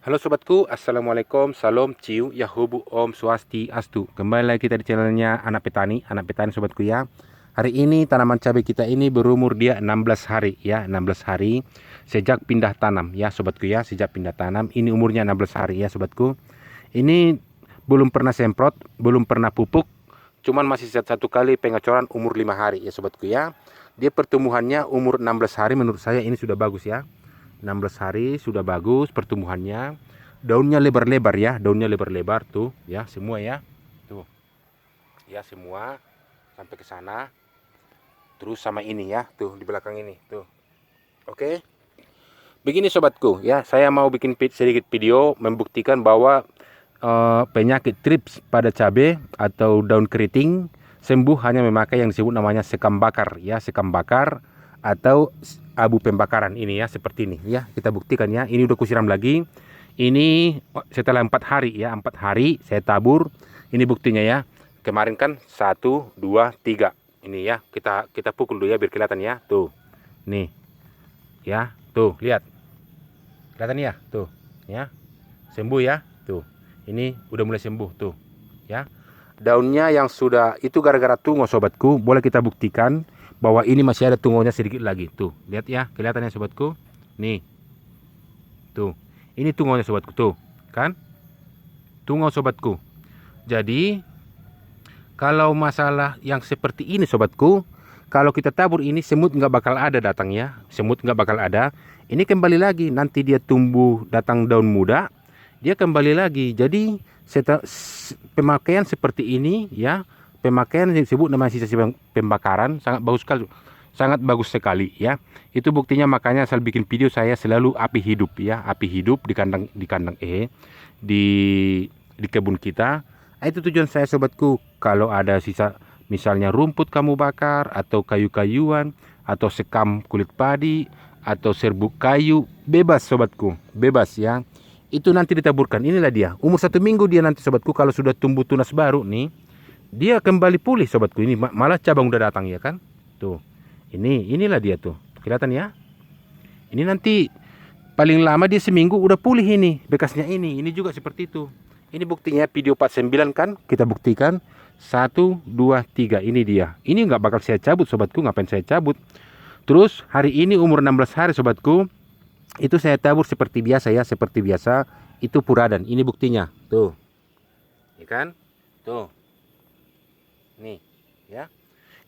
Halo sobatku, assalamualaikum, salam, ciu, yahubu, om, swastiastu. Kembali lagi kita di channelnya Anak Petani sobatku ya. Hari ini tanaman cabai kita ini berumur dia 16 hari ya, 16 hari sejak pindah tanam ya sobatku ya, sejak pindah tanam. Ini umurnya 16 hari ya sobatku. Ini belum pernah semprot, belum pernah pupuk, cuman masih satu kali pengecoran umur 5 hari ya sobatku ya. Dia pertumbuhannya umur 16 hari menurut saya ini sudah bagus ya. 16 hari sudah bagus pertumbuhannya, daunnya lebar-lebar ya, daunnya lebar-lebar tuh ya, semua ya, tuh ya, semua sampai ke sana, terus sama ini ya, tuh di belakang ini tuh. Oke, begini sobatku ya, saya mau bikin sedikit video membuktikan bahwa penyakit trips pada cabai atau daun keriting sembuh hanya memakai yang disebut namanya sekam bakar ya, sekam bakar atau abu pembakaran ini ya, seperti ini ya. Kita buktikan ya, ini udah kusiram lagi. Ini setelah 4 hari ya, 4 hari saya tabur. Ini buktinya ya. Kemarin kan 1 2 3 ini ya, kita pukul dulu ya biar kelihatan ya, tuh nih ya, tuh lihat, kelihatan ya, tuh ya, sembuh ya, tuh ini udah mulai sembuh tuh ya. Daunnya yang sudah itu gara-gara tungo sobatku, boleh kita buktikan bahwa ini masih ada tungonya sedikit lagi tuh, lihat ya, kelihatannya sobatku nih, tuh ini tungonya sobatku tuh kan, tungo sobatku. Jadi kalau masalah yang seperti ini sobatku, kalau kita tabur ini semut nggak bakal ada datangnya, semut nggak bakal ada. Ini kembali lagi nanti dia tumbuh datang daun muda, dia kembali lagi. Jadi pemakaian seperti ini ya, pemakaian yang disebut namanya sisa pembakaran sangat bagus sekali, sangat bagus sekali ya. Itu buktinya, makanya saya bikin video, saya selalu api hidup ya, api hidup di kandang di kebun kita. Itu tujuan saya sobatku. Kalau ada sisa misalnya rumput kamu bakar, atau kayu-kayuan, atau sekam kulit padi, atau serbuk kayu, bebas sobatku, bebas ya. Itu nanti ditaburkan. Inilah dia, umur 1 minggu dia nanti sobatku, kalau sudah tumbuh tunas baru nih, dia kembali pulih sobatku. Ini malah cabang udah datang ya kan. Tuh, inilah dia tuh, kelihatan ya. Ini nanti paling lama dia seminggu udah pulih ini bekasnya. Ini juga seperti itu. Ini buktinya video 49 kan, kita buktikan 1 2 3. Ini dia, ini nggak bakal saya cabut sobatku, ngapain saya cabut. Terus hari ini umur 16 hari sobatku, itu saya tabur seperti biasa ya, seperti biasa. Itu puradan, ini buktinya tuh ya kan, tuh nih ya.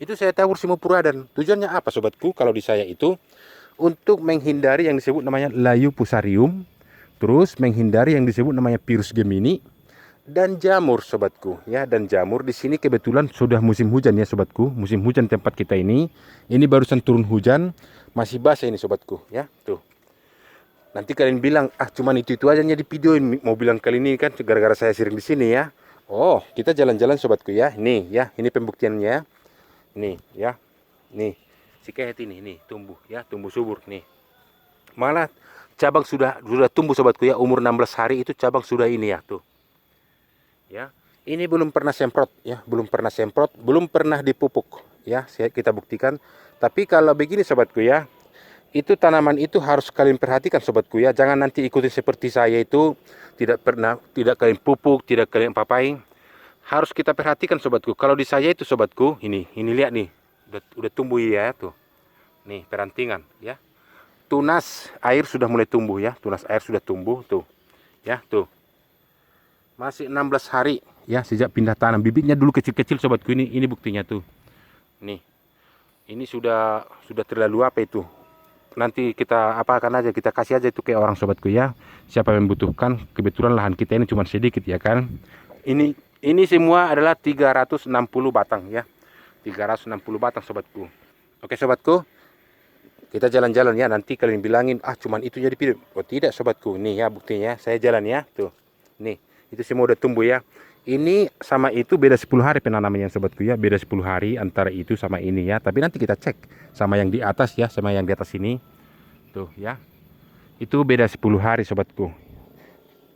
Itu saya tabur semua puradan. Tujuannya apa sobatku? Kalau di saya itu untuk menghindari yang disebut namanya layu fusarium, terus menghindari yang disebut namanya virus gemini, dan jamur sobatku ya. Dan jamur di sini kebetulan sudah musim hujan ya sobatku, musim hujan tempat kita ini. Ini barusan turun hujan, masih basah ini sobatku ya. Tuh, nanti kalian bilang ah cuman itu aja di video ini, mau bilang kali ini kan gara-gara saya sering di sini ya. Oh, kita jalan-jalan sobatku ya. Nih ya, ini pembuktiannya nih ya. Nih si kehet ini nih tumbuh ya, tumbuh subur nih. Malah cabang sudah tumbuh sobatku ya, umur 16 hari itu cabang sudah ini ya tuh ya. Ini belum pernah semprot ya, belum pernah semprot, belum pernah dipupuk ya, kita buktikan. Tapi kalau begini sobatku ya, itu tanaman itu harus kalian perhatikan sobatku ya. Jangan nanti ikutin seperti saya itu, tidak kalian pupuk, tidak kalian papain. Harus kita perhatikan sobatku. Kalau di saya itu sobatku, ini lihat nih, udah tumbuh ya tuh. Nih perantingan ya. Tunas air sudah mulai tumbuh ya, tunas air sudah tumbuh tuh ya, tuh masih 16 hari ya sejak pindah tanam. Bibitnya dulu kecil-kecil sobatku, ini buktinya tuh nih. Ini sudah terlalu apa itu, nanti kita apakan aja, kita kasih aja itu ke orang sobatku ya, siapa yang membutuhkan. Kebetulan lahan kita ini cuma sedikit ya kan. Ini semua adalah 360 batang ya, 360 batang sobatku. Oke sobatku, kita jalan-jalan ya. Nanti kalian bilangin ah cuman itu jadi video. Oh tidak sobatku, nih ya buktinya, saya jalan ya tuh. Nih itu semua udah tumbuh ya. Ini sama itu beda 10 hari penanamannya sobatku ya, beda 10 hari antara itu sama ini ya. Tapi nanti kita cek sama yang di atas ya, sama yang di atas ini tuh ya. Itu beda 10 hari sobatku.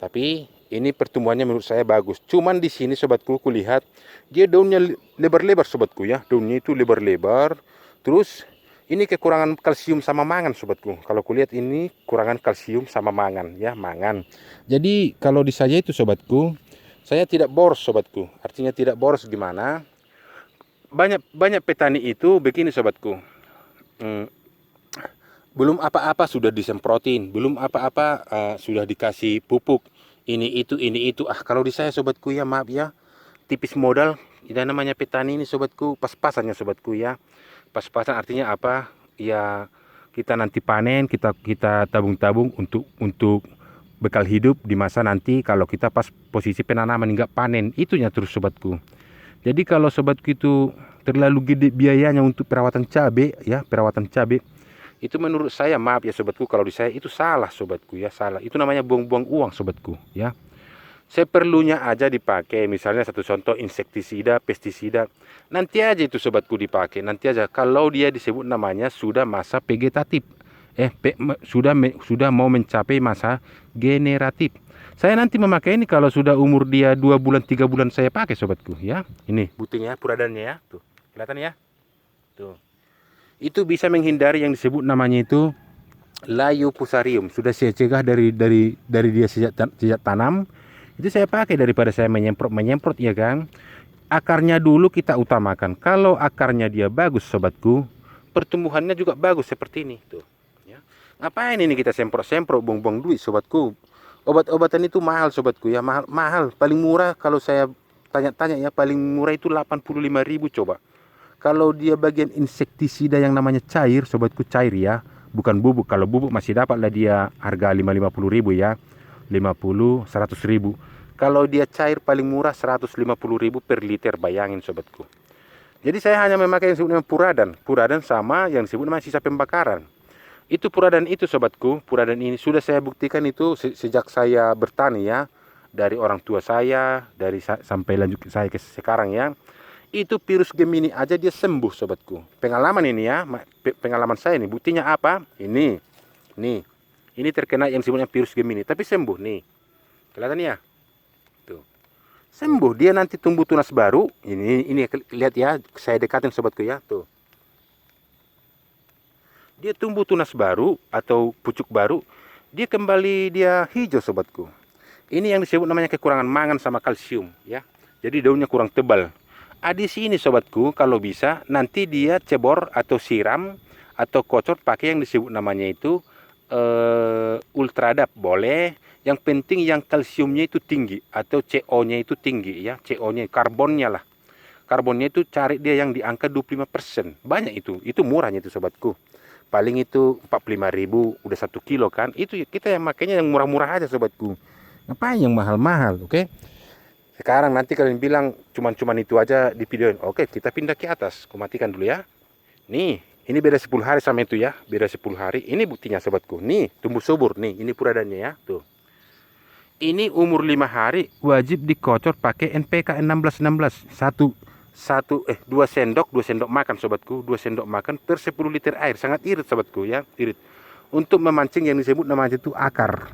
Tapi ini pertumbuhannya menurut saya bagus. Cuman di sini sobatku kulihat dia daunnya lebar-lebar sobatku ya. Daunnya itu lebar-lebar. Terus Ini kekurangan kalsium sama mangan sobatku. Kalau kulihat ini kurangan kalsium sama mangan ya, mangan. Jadi kalau di saya itu sobatku, saya tidak boros sobatku. Artinya tidak boros gimana? Banyak petani itu begini sobatku. Belum apa-apa sudah disemprotin, belum apa-apa sudah dikasih pupuk. Ini itu. Kalau di saya sobatku ya, maaf ya, tipis modal. Ini namanya petani ini sobatku, pas-pasannya sobatku ya. Pas-pasan artinya apa? Ya kita nanti panen, kita tabung-tabung untuk bekal hidup di masa nanti kalau kita pas posisi penanaman nggak panen. Itunya terus sobatku. Jadi kalau sobatku itu terlalu gede biayanya untuk perawatan cabai ya, perawatan cabai, itu menurut saya, maaf ya sobatku, kalau di saya itu salah sobatku ya, salah. Itu namanya buang-buang uang sobatku ya. Seperlunya aja dipakai, misalnya satu contoh insektisida, pestisida. Nanti aja itu sobatku dipakai, nanti aja. Kalau dia disebut namanya sudah masa vegetatif, sudah mau mencapai masa generatif. Saya nanti memakai ini kalau sudah umur dia 2 bulan 3 bulan saya pakai sobatku ya. Ini butinya, puradannya ya, tuh kelihatan ya, tuh. Itu bisa menghindari yang disebut namanya itu layu fusarium. Sudah saya cegah dari dia sejak tanam. Itu saya pakai daripada saya menyemprot ya kan. Akarnya dulu kita utamakan. Kalau akarnya dia bagus sobatku, pertumbuhannya juga bagus seperti ini tuh ya. Ngapain ini kita semprot buang-buang duit sobatku. Obat-obatan itu mahal sobatku ya, mahal. Paling murah kalau saya tanya-tanya ya, paling murah itu 85.000 coba. Kalau dia bagian insektisida yang namanya cair sobatku, cair ya, bukan bubuk. Kalau bubuk masih dapat lah dia harga 50.000 ya, 50 100.000. Kalau dia cair paling murah 150.000 per liter, bayangin sobatku. Jadi saya hanya memakai yang disebut nama puradan sama yang disebut nama sisa pembakaran. Itu puradan itu sobatku, puradan ini sudah saya buktikan itu sejak saya bertani ya, dari orang tua saya, sampai lanjut saya ke sekarang ya. Itu virus Gemini aja dia sembuh sobatku. Pengalaman ini ya, pengalaman saya nih, buktinya apa? Ini terkena yang disebutnya virus Gemini, tapi sembuh nih. Kelihatan ya? Tuh. Sembuh, dia nanti tumbuh tunas baru. Ini lihat ya, saya dekatin sobatku ya, tuh. Dia tumbuh tunas baru atau pucuk baru, dia kembali dia hijau sobatku. Ini yang disebut namanya kekurangan mangan sama kalsium ya. Jadi daunnya kurang tebal. Di sini sobatku, kalau bisa nanti dia cebor atau siram atau kocor pakai yang disebut namanya itu Ultradap boleh. Yang penting yang kalsiumnya itu tinggi atau CO-nya itu tinggi ya, CO-nya, karbonnya lah. Karbonnya itu cari dia yang di angka 25%. Banyak itu murahnya itu sobatku. Paling itu 45.000 udah 1 kilo kan. Itu kita yang makanya yang murah-murah aja sobatku. Ngapain yang mahal-mahal, oke? Sekarang nanti kalian bilang cuman itu aja di videoin. Oke, kita pindah ke atas. Aku matikan dulu ya. Nih, ini beda 10 hari sama itu ya. Beda 10 hari. Ini buktinya sobatku. Nih, tumbuh subur nih. Ini puradannya ya. Tuh. Ini umur 5 hari wajib dikocor pakai NPK 1616. 2 sendok makan sobatku. 2 sendok makan per 10 liter air. Sangat irit sobatku ya. Irit. Untuk memancing yang disebut namanya itu akar.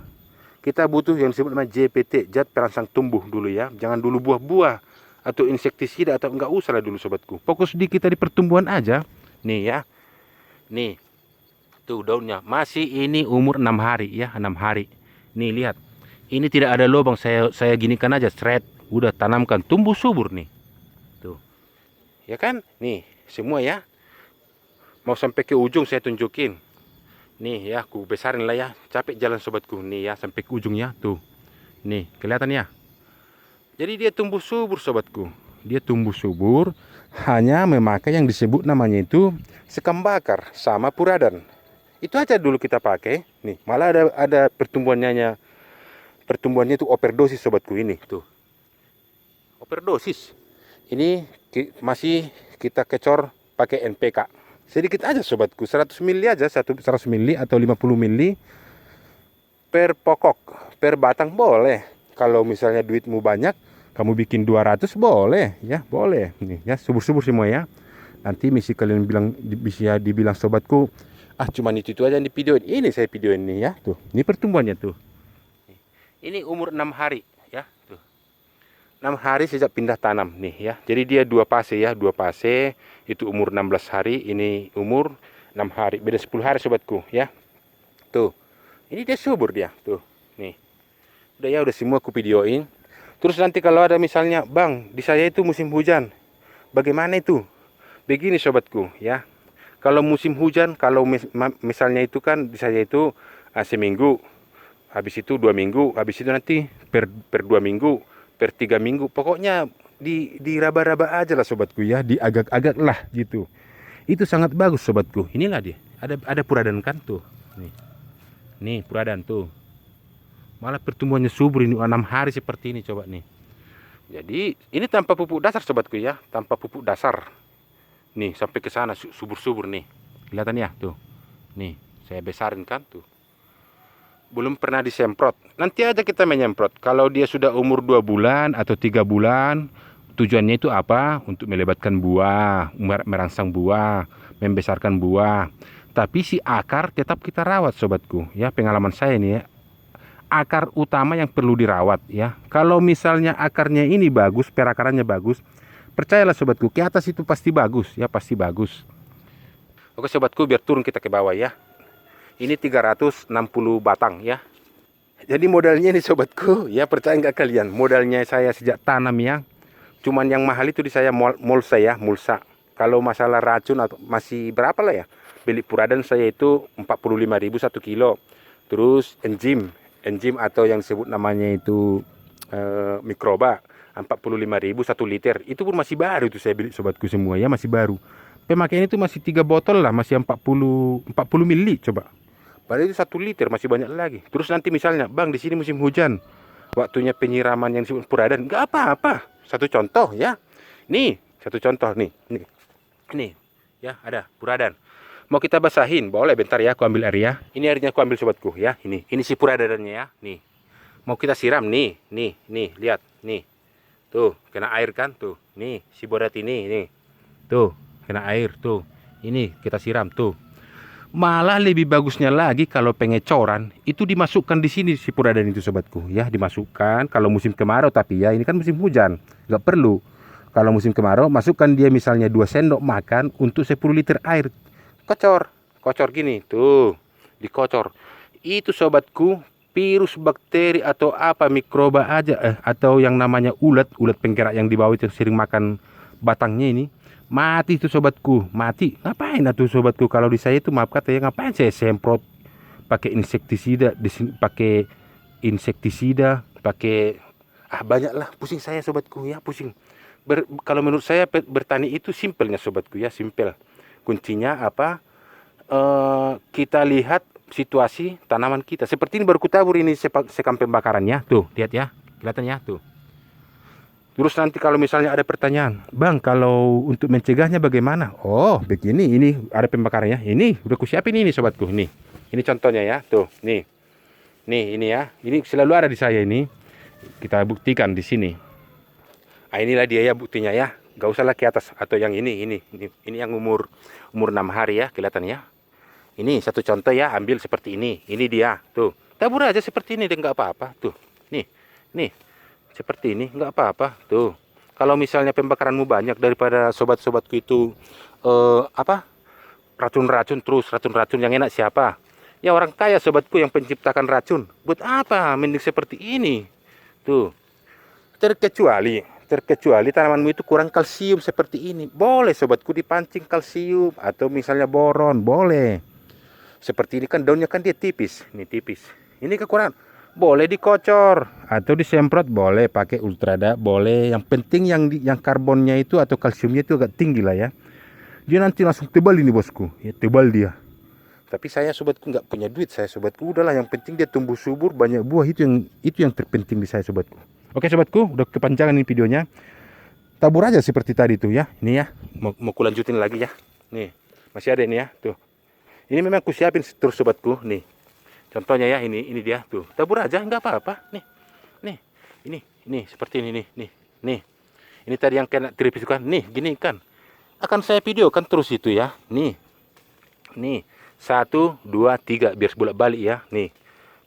Kita butuh yang disebut namanya JPT, zat perangsang tumbuh dulu ya. Jangan dulu buah-buah atau insektisida atau enggak usah lah dulu sobatku. Fokus di kita di pertumbuhan aja. Nih ya. Nih. Tuh daunnya. Masih ini umur 6 hari ya, 6 hari. Nih lihat. Ini tidak ada lubang, saya ginikan aja, thread. Udah tanamkan, tumbuh subur nih. Tuh. Ya kan? Nih, semua ya. Mau sampai ke ujung saya tunjukin. Nih ya, aku besarin lah ya. Capek jalan sobatku. Nih ya, sampai ke ujungnya. Tuh. Nih, kelihatan ya. Jadi dia tumbuh subur sobatku. Dia tumbuh subur hanya memakai yang disebut namanya itu sekam bakar sama puradan. Itu aja dulu kita pakai. Nih, malah ada pertumbuhannya itu overdosis sobatku ini. Tuh. Overdosis. Ini masih kita kecor pakai NPK. Sedikit aja sobatku, 100 mili aja, 100 mili atau 50 mili per pokok, per batang boleh. Kalau misalnya duitmu banyak, kamu bikin 200 boleh, ya boleh. Nih ya, subur-subur semua ya. Nanti misi kalian bisa dibilang sobatku, cuman itu aja di video ini saya videoin nih ya. Tuh, ini pertumbuhannya tuh. Ini umur 6 hari ya, tuh. 6 hari sejak pindah tanam nih ya. Jadi dia 2 fase ya, 2 fase. Itu umur 16 hari, ini umur 6 hari, beda 10 hari sobatku ya. Tuh, ini dia subur dia, tuh, nih. Udah ya, udah semua aku videoin. Terus nanti kalau ada misalnya, bang, di saya itu musim hujan, bagaimana itu? Begini sobatku ya, kalau musim hujan, kalau misalnya itu kan di saya itu seminggu, habis itu 2 minggu, habis itu nanti per 2 minggu, per 3 minggu, pokoknya diraba-raba aja lah sobatku ya, diagak-agak lah gitu. Itu sangat bagus sobatku. Inilah dia, ada puradan kan tuh, nih puradan tuh, malah pertumbuhannya subur ini 6 hari seperti ini coba nih. Jadi ini tanpa pupuk dasar sobatku ya, tanpa pupuk dasar. Nih sampai ke sana subur-subur nih, kelihatan ya tuh, nih saya besarin kan tuh. Belum pernah disemprot. Nanti aja kita menyemprot. Kalau dia sudah umur 2 bulan atau 3 bulan, tujuannya itu apa? Untuk melebatkan buah, merangsang buah, membesarkan buah. Tapi si akar tetap kita rawat sobatku. Ya, pengalaman saya nih ya. Akar utama yang perlu dirawat ya. Kalau misalnya akarnya ini bagus, perakarannya bagus, percayalah sobatku, ke atas itu pasti bagus ya, pasti bagus. Oke sobatku, biar turun kita ke bawah ya. Ini 360 batang ya. Jadi modalnya ini sobatku ya, percaya nggak kalian, modalnya saya sejak tanam ya. Cuman yang mahal itu di saya mulsa ya, mulsa. Kalau masalah racun atau masih berapa lah ya, beli puradan saya itu 45.000 1 kilo. Terus enzim atau yang disebut namanya itu mikroba 45.000 1 liter. Itu pun masih baru itu saya beli sobatku semua ya, masih baru. Pemakaian itu masih 3 botol lah, masih 40 mili coba. Padahal itu 1 liter masih banyak lagi. Terus nanti misalnya, bang di sini musim hujan, waktunya penyiraman yang disebut puradan, nggak apa-apa. Satu contoh ya, nih satu contoh nih, ya ada puradan. Mau kita basahin, boleh bentar ya, aku ambil air ya. Ini airnya aku ambil sobatku ya, ini si puradannya ya, nih. Mau kita siram nih, lihat nih, tuh kena air kan tuh, nih si borat ini, tuh kena air tuh, ini kita siram tuh. Malah lebih bagusnya lagi kalau pengecoran itu dimasukkan di sini si puradan itu sobatku ya, dimasukkan kalau musim kemarau. Tapi ya ini kan musim hujan, nggak perlu. Kalau musim kemarau masukkan dia misalnya 2 sendok makan untuk 10 liter air, kocor gini tuh, dikocor. Itu sobatku, virus, bakteri atau apa mikroba aja atau yang namanya ulat penggerak yang di bawah itu sering makan batangnya ini, mati itu sobatku, mati. Ngapain tuh sobatku, kalau di saya itu maaf kata ya, ngapain saya semprot pakai insektisida, pakai banyak lah, pusing saya sobatku ya, pusing. Kalau menurut saya bertani itu simpelnya sobatku ya, simpel. Kuncinya apa? Kita lihat situasi tanaman kita. Seperti ini baru kutabur ini sekam pembakarannya, tuh lihat ya, kelihatan ya tuh. Terus nanti kalau misalnya ada pertanyaan, bang kalau untuk mencegahnya bagaimana? Oh begini, ini ada pembakarannya, ini udah kusiapin ini sobatku, nih ini contohnya ya, tuh nih ini ya, ini selalu ada di saya ini, kita buktikan di sini. Inilah dia ya buktinya ya, gak usah lah ke atas atau yang ini yang umur 6 hari ya, kelihatan ya. Ini satu contoh ya, ambil seperti ini dia tuh, tabur aja seperti ini deh, nggak apa-apa tuh, nih seperti ini nggak apa-apa tuh. Kalau misalnya pembakaranmu banyak daripada sobat-sobatku itu racun-racun yang enak siapa? Ya orang kaya sobatku yang penciptakan racun. Buat apa mending seperti ini tuh. Terkecuali tanamanmu itu kurang kalsium seperti ini, boleh sobatku dipancing kalsium atau misalnya boron, boleh. Seperti ini kan daunnya kan dia tipis, ini kekurangan, boleh dikocor atau disemprot, boleh pakai ultrada, boleh. Yang penting yang karbonnya itu atau kalsiumnya itu agak tinggi lah ya. Dia nanti langsung tebal ini bosku, ya tebal dia. Tapi saya sobatku nggak punya duit, saya sobatku udahlah yang penting dia tumbuh subur, banyak buah, itu yang terpenting di saya sobatku. Oke sobatku, udah kepanjangan ini videonya. Tabur aja seperti tadi tuh ya. Ini ya, mau kulanjutin lagi ya. Nih, masih ada ini ya, tuh. Ini memang kusiapin terus sobatku, nih. Contohnya ya, ini dia tuh. Tabur aja nggak apa-apa. Nih. Ini seperti ini nih. Ini tadi yang kena tripis kan. Nih, gini kan. Akan saya videokan terus itu ya. Nih. 1 2 3 biar bolak-balik ya. Nih.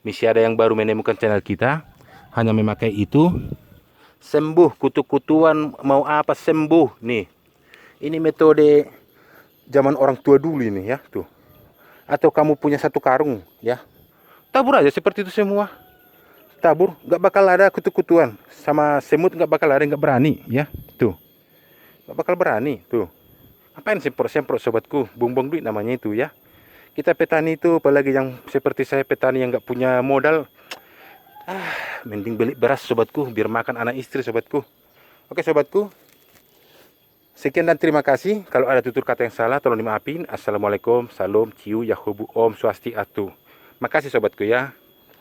Masih ada yang baru menemukan channel kita, hanya memakai itu sembuh kutu-kutuan, mau apa sembuh. Nih. Ini metode zaman orang tua dulu ini ya, tuh. atau kamu punya satu karung ya, tabur aja seperti itu semua. Tabur, nggak bakal ada kutu-kutuan sama semut, nggak bakal ada yang nggak berani ya. Tuh, nggak bakal berani tuh. Apain semprot-semprot sobatku, buang-buang duit namanya itu ya. Kita petani itu, apalagi yang seperti saya petani yang nggak punya modal, mending beli beras sobatku, biar makan anak istri sobatku. Oke sobatku, sekian dan terima kasih. Kalau ada tutur kata yang salah tolong dimaafin. Assalamualaikum, salam, ciu, yahubu, om, swastiastu. Makasih sobatku ya.